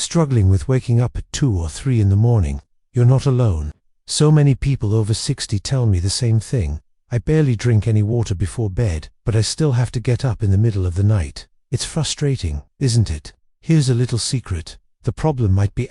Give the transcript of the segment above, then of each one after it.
Struggling with waking up at 2 or 3 in the morning? You're not alone. So many people over 60 tell me the same thing. I barely drink any water before bed, but I still have to get up in the middle of the night. It's frustrating, isn't it? Here's a little secret. The problem might be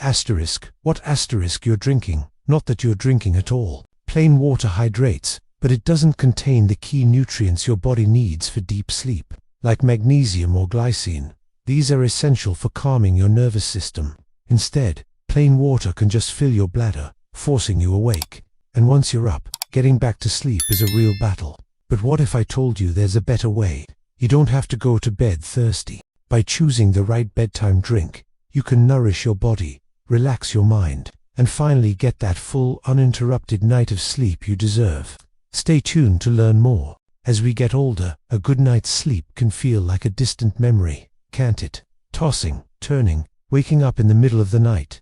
what asterisk you're drinking. Not that you're drinking at all. Plain water hydrates, but it doesn't contain the key nutrients your body needs for deep sleep, like magnesium or glycine. These are essential for calming your nervous system. Instead, plain water can just fill your bladder, forcing you awake. And once you're up, getting back to sleep is a real battle. But what if I told you there's a better way? You don't have to go to bed thirsty. By choosing the right bedtime drink, you can nourish your body, relax your mind, and finally get that full, uninterrupted night of sleep you deserve. Stay tuned to learn more. As we get older, a good night's sleep can feel like a distant memory, can't it? Tossing, turning, waking up in the middle of the night, ...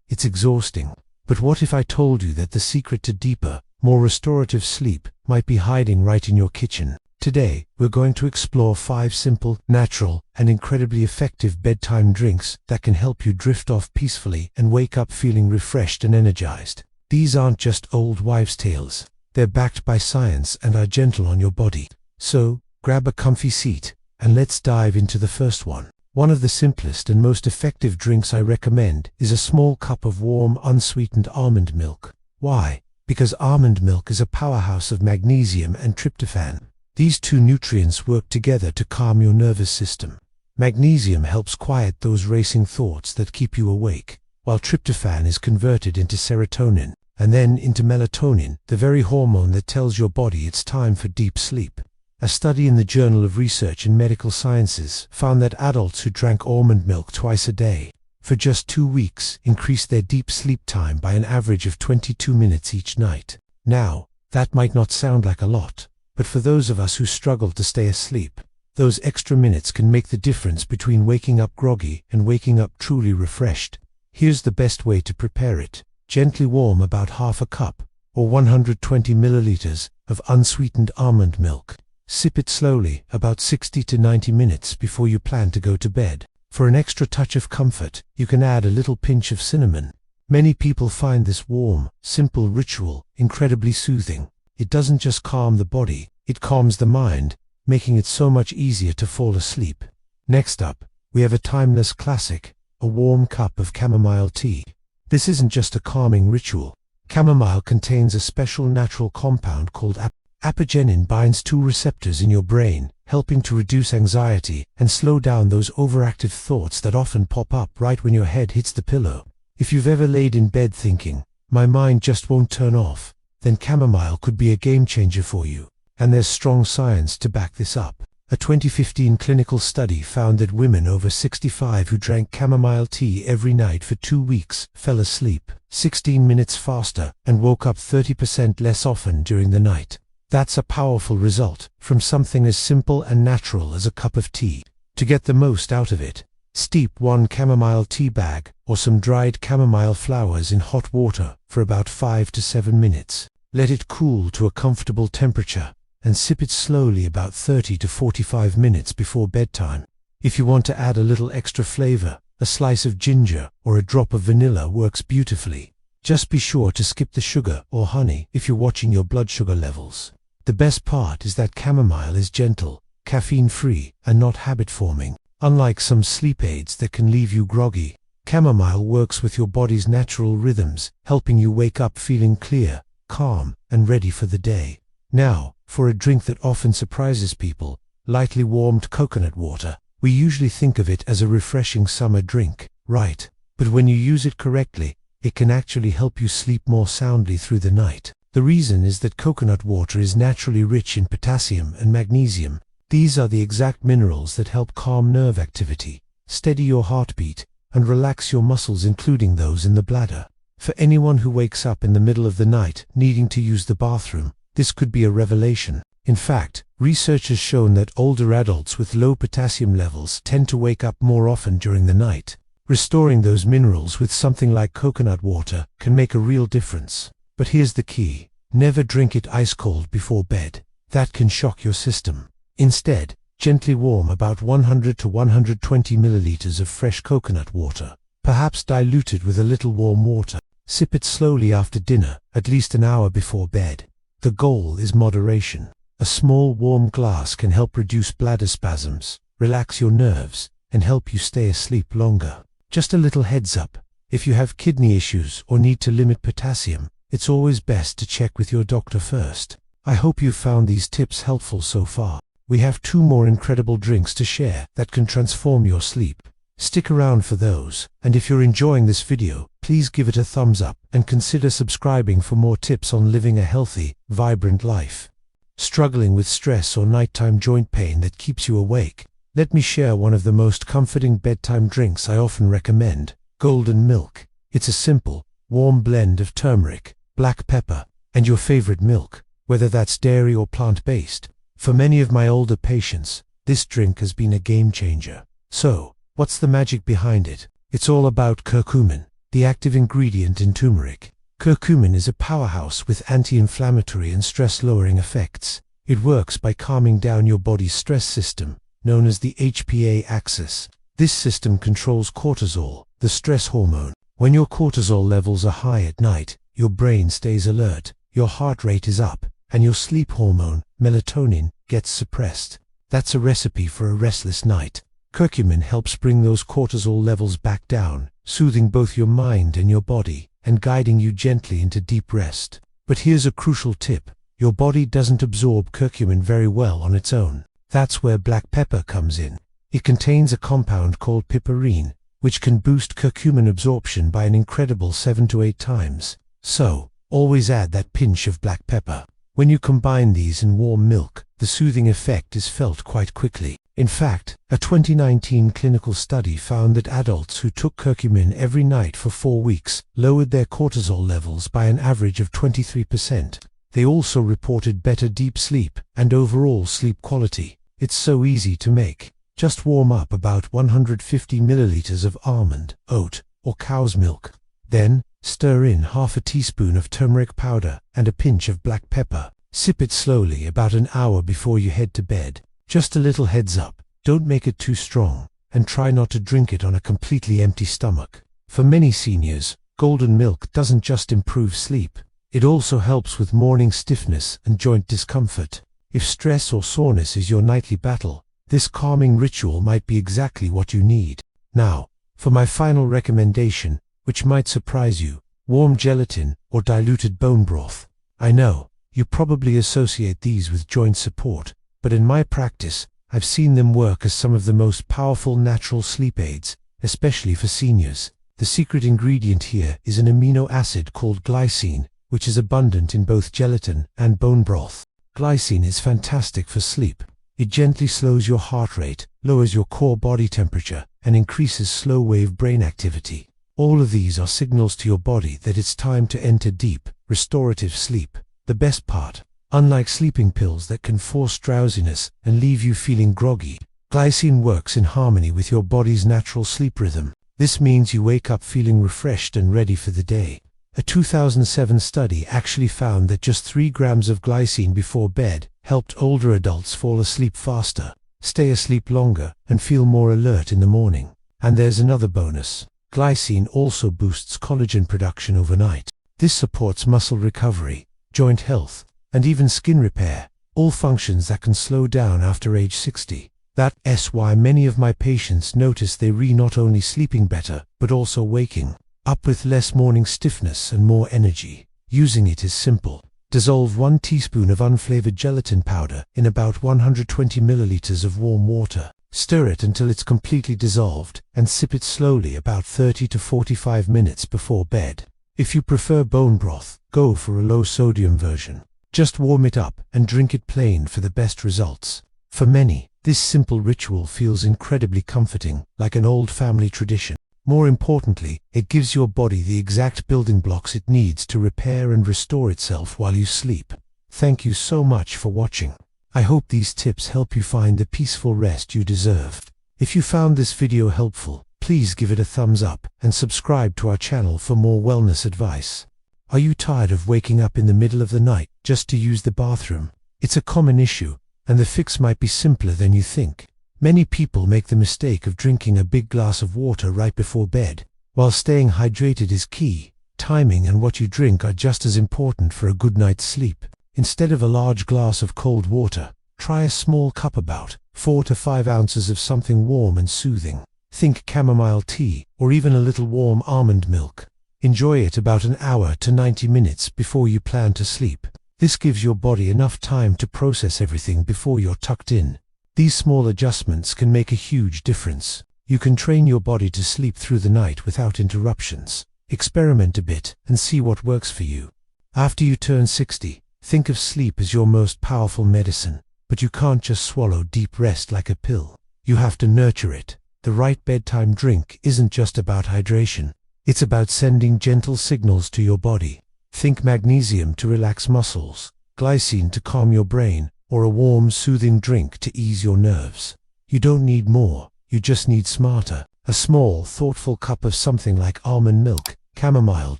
It's exhausting. But what if I told you that the secret to deeper, more restorative sleep might be hiding right in your kitchen? Today, we're going to explore 5 simple, natural, and incredibly effective bedtime drinks that can help you drift off peacefully and wake up feeling refreshed and energized. These aren't just old wives' tales. They're backed by science and are gentle on your body. So, grab a comfy seat, and let's dive into the first one. One of the simplest and most effective drinks I recommend is a small cup of warm, unsweetened almond milk. Why? Because almond milk is a powerhouse of magnesium and tryptophan. These two nutrients work together to calm your nervous system. Magnesium helps quiet those racing thoughts that keep you awake, while tryptophan is converted into serotonin, and then into melatonin, the very hormone that tells your body it's time for deep sleep. A study in the Journal of Research in Medical Sciences found that adults who drank almond milk twice a day, for just 2 weeks, increased their deep sleep time by an average of 22 minutes each night. Now, that might not sound like a lot, but for those of us who struggle to stay asleep, those extra minutes can make the difference between waking up groggy and waking up truly refreshed. Here's the best way to prepare it. Gently warm about half a cup, or 120 milliliters, of unsweetened almond milk. Sip it slowly, about 60 to 90 minutes before you plan to go to bed. For an extra touch of comfort, you can add a little pinch of cinnamon. Many people find this warm, simple ritual incredibly soothing. It doesn't just calm the body, it calms the mind, making it so much easier to fall asleep. Next up, we have a timeless classic, a warm cup of chamomile tea. This isn't just a calming ritual. Chamomile contains a special natural compound called apigenin binds 2 receptors in your brain, helping to reduce anxiety and slow down those overactive thoughts that often pop up right when your head hits the pillow. If you've ever laid in bed thinking, "My mind just won't turn off," then chamomile could be a game changer for you. And there's strong science to back this up. A 2015 clinical study found that women over 65 who drank chamomile tea every night for 2 weeks fell asleep 16 minutes faster and woke up 30% less often during the night. That's a powerful result from something as simple and natural as a cup of tea. To get the most out of it, steep 1 chamomile tea bag or some dried chamomile flowers in hot water for about 5 to 7 minutes. Let it cool to a comfortable temperature and sip it slowly about 30 to 45 minutes before bedtime. If you want to add a little extra flavor, a slice of ginger or a drop of vanilla works beautifully. Just be sure to skip the sugar or honey if you're watching your blood sugar levels. The best part is that chamomile is gentle, caffeine-free, and not habit-forming. Unlike some sleep aids that can leave you groggy, chamomile works with your body's natural rhythms, helping you wake up feeling clear, calm, and ready for the day. Now, for a drink that often surprises people, lightly warmed coconut water. We usually think of it as a refreshing summer drink, right? But when you use it correctly, it can actually help you sleep more soundly through the night. The reason is that coconut water is naturally rich in potassium and magnesium. These are the exact minerals that help calm nerve activity, steady your heartbeat, and relax your muscles, including those in the bladder. For anyone who wakes up in the middle of the night needing to use the bathroom, this could be a revelation. In fact, research has shown that older adults with low potassium levels tend to wake up more often during the night. Restoring those minerals with something like coconut water can make a real difference. But here's the key. Never drink it ice cold before bed. That can shock your system. Instead, gently warm about 100 to 120 milliliters of fresh coconut water. perhaps diluted with a little warm water. Sip it slowly after dinner, at least an hour before bed. The goal is moderation. A small warm glass can help reduce bladder spasms, relax your nerves, and help you stay asleep longer. Just a little heads up, if you have kidney issues or need to limit potassium, it's always best to check with your doctor first. I hope you've found these tips helpful so far. We have 2 more incredible drinks to share that can transform your sleep. Stick around for those, and if you're enjoying this video, please give it a thumbs up and consider subscribing for more tips on living a healthy, vibrant life. Struggling with stress or nighttime joint pain that keeps you awake? Let me share one of the most comforting bedtime drinks I often recommend, Golden Milk. It's a simple, warm blend of turmeric, black pepper, and your favorite milk, whether that's dairy or plant-based. For many of my older patients, this drink has been a game changer. So, what's the magic behind it? It's all about curcumin, the active ingredient in turmeric. Curcumin is a powerhouse with anti-inflammatory and stress-lowering effects. It works by calming down your body's stress system, known as the HPA axis. This system controls cortisol, the stress hormone. When your cortisol levels are high at night, your brain stays alert, your heart rate is up, and your sleep hormone, melatonin, gets suppressed. That's a recipe for a restless night. Curcumin helps bring those cortisol levels back down, soothing both your mind and your body, and guiding you gently into deep rest. But here's a crucial tip. Your body doesn't absorb curcumin very well on its own. That's where black pepper comes in. It contains a compound called piperine, which can boost curcumin absorption by an incredible 7 to 8 times. So, always add that pinch of black pepper. When you combine these in warm milk, the soothing effect is felt quite quickly. In fact, a 2019 clinical study found that adults who took curcumin every night for 4 weeks lowered their cortisol levels by an average of 23%. They also reported better deep sleep and overall sleep quality. It's so easy to make. Just warm up about 150 milliliters of almond, oat, or cow's milk. Then, stir in half a teaspoon of turmeric powder and a pinch of black pepper. Sip it slowly about an hour before you head to bed. Just a little heads up, don't make it too strong, and try not to drink it on a completely empty stomach. For many seniors, golden milk doesn't just improve sleep, it also helps with morning stiffness and joint discomfort. If stress or soreness is your nightly battle, this calming ritual might be exactly what you need. Now, for my final recommendation, which might surprise you, warm gelatin or diluted bone broth. I know, you probably associate these with joint support, but in my practice, I've seen them work as some of the most powerful natural sleep aids, especially for seniors. The secret ingredient here is an amino acid called glycine, which is abundant in both gelatin and bone broth. Glycine is fantastic for sleep. It gently slows your heart rate, lowers your core body temperature, and increases slow-wave brain activity. All of these are signals to your body that it's time to enter deep, restorative sleep. The best part, unlike sleeping pills that can force drowsiness and leave you feeling groggy, glycine works in harmony with your body's natural sleep rhythm. This means you wake up feeling refreshed and ready for the day. A 2007 study actually found that just 3 grams of glycine before bed helped older adults fall asleep faster, stay asleep longer, and feel more alert in the morning. And there's another bonus. Glycine also boosts collagen production overnight. This supports muscle recovery, joint health, and even skin repair, all functions that can slow down after age 60. That's why many of my patients notice they're not only sleeping better, but also waking up with less morning stiffness and more energy. Using it is simple. Dissolve 1 teaspoon of unflavored gelatin powder in about 120 milliliters of warm water. Stir it until it's completely dissolved, and sip it slowly about 30 to 45 minutes before bed. If you prefer bone broth, go for a low-sodium version. Just warm it up and drink it plain for the best results. For many, this simple ritual feels incredibly comforting, like an old family tradition. More importantly, it gives your body the exact building blocks it needs to repair and restore itself while you sleep. Thank you so much for watching. I hope these tips help you find the peaceful rest you deserve. If you found this video helpful, please give it a thumbs up and subscribe to our channel for more wellness advice. Are you tired of waking up in the middle of the night just to use the bathroom? It's a common issue, and the fix might be simpler than you think. Many people make the mistake of drinking a big glass of water right before bed, While staying hydrated is key, timing and what you drink are just as important for a good night's sleep. Instead of a large glass of cold water, try a small cup, about 4 to 5 ounces of something warm and soothing. Think chamomile tea, or even a little warm almond milk. Enjoy it about an hour to 90 minutes before you plan to sleep. This gives your body enough time to process everything before you're tucked in. These small adjustments can make a huge difference. You can train your body to sleep through the night without interruptions. Experiment a bit and see what works for you. After you turn 60, think of sleep as your most powerful medicine, but you can't just swallow deep rest like a pill. You have to nurture it. The right bedtime drink isn't just about hydration. It's about sending gentle signals to your body. Think magnesium to relax muscles, glycine to calm your brain, or a warm, soothing drink to ease your nerves. You don't need more, you just need smarter. A small, thoughtful cup of something like almond milk, chamomile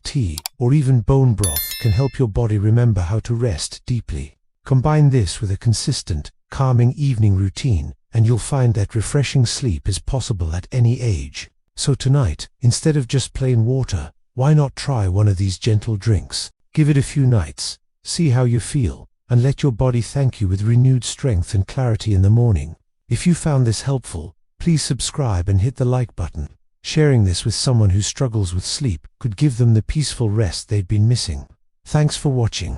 tea, or even bone broth can help your body remember how to rest deeply. Combine this with a consistent, calming evening routine, and you'll find that refreshing sleep is possible at any age. So tonight, instead of just plain water, why not try one of these gentle drinks? Give it a few nights, see how you feel, and let your body thank you with renewed strength and clarity in the morning. If you found this helpful, please subscribe and hit the like button. Sharing this with someone who struggles with sleep could give them the peaceful rest they'd been missing. Thanks for watching.